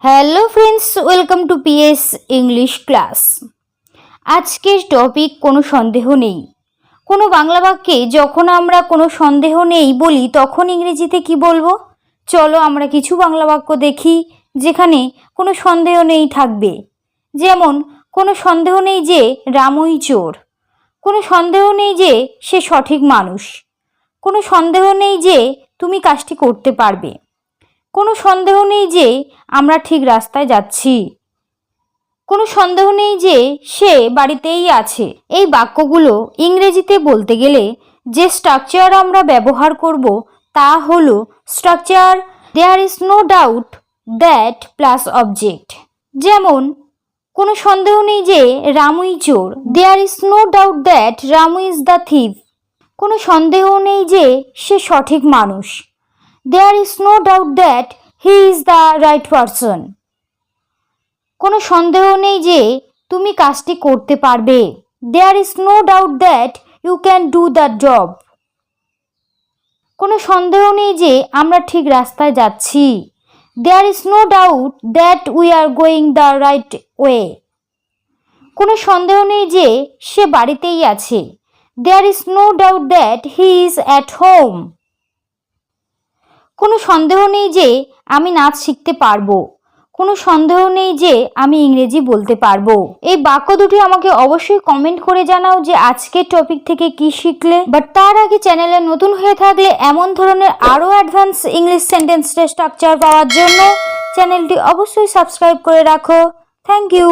Hello friends, welcome to PS English class. আজকের topic কোনো সন্দেহ নেই। কোনো বাংলা বাক্যে যখন আমরা কোনো সন্দেহ নেই বলি তখন ইংরেজিতে কি বলবো? চলো আমরা কিছু বাংলা বাক্য দেখি যেখানে কোনো সন্দেহ নেই থাকবে। যেমন, কোনো সন্দেহ নেই যে রামুই চোর, কোনো সন্দেহ নেই যে সে সঠিক মানুষ, কোনো সন্দেহ নেই যে তুমি কাজটি করতে পারবে, কোনো সন্দেহ নেই যে আমরা ঠিক রাস্তায় যাচ্ছি, কোনো সন্দেহ নেই যে সে বাড়িতেই আছে। এই বাক্যগুলো ইংরেজিতে বলতে গেলে যে স্ট্রাকচার আমরা ব্যবহার করব তা হলো structure there is no doubt that plus object. যেমন, কোনো সন্দেহ নেই যে রামুই চোর, there is no doubt that Ramu is the thief. কোনো সন্দেহ নেই যে সে সঠিক মানুষ, there is no doubt that he is the right person. কোনো সন্দেহ নেই যে তুমি কাজটি করতে পারবে, there is no doubt that you can do the job. কোনো সন্দেহ নেই যে আমরা ঠিক রাস্তায় যাচ্ছি, there is no doubt that we are going the right way. কোনো সন্দেহ নেই যে সে বাড়িতেই আছে, there is no doubt that he is at home. কোনো সন্দেহ নেই যে আমি নাচ শিখতে পারবো, কোনো সন্দেহ নেই যে আমি ইংরেজি বলতে পারবো। এই বাক্য দুটি আমাকে অবশ্যই কমেন্ট করে জানাও যে আজকের টপিক থেকে কি শিখলে। বাট তার আগে চ্যানেলে নতুন হয়ে থাকলে এমন ধরনের আরও অ্যাডভান্স ইংলিশ সেন্টেন্স স্ট্রাকচার পাওয়ার জন্য চ্যানেলটি অবশ্যই সাবস্ক্রাইব করে রাখো। Thank you.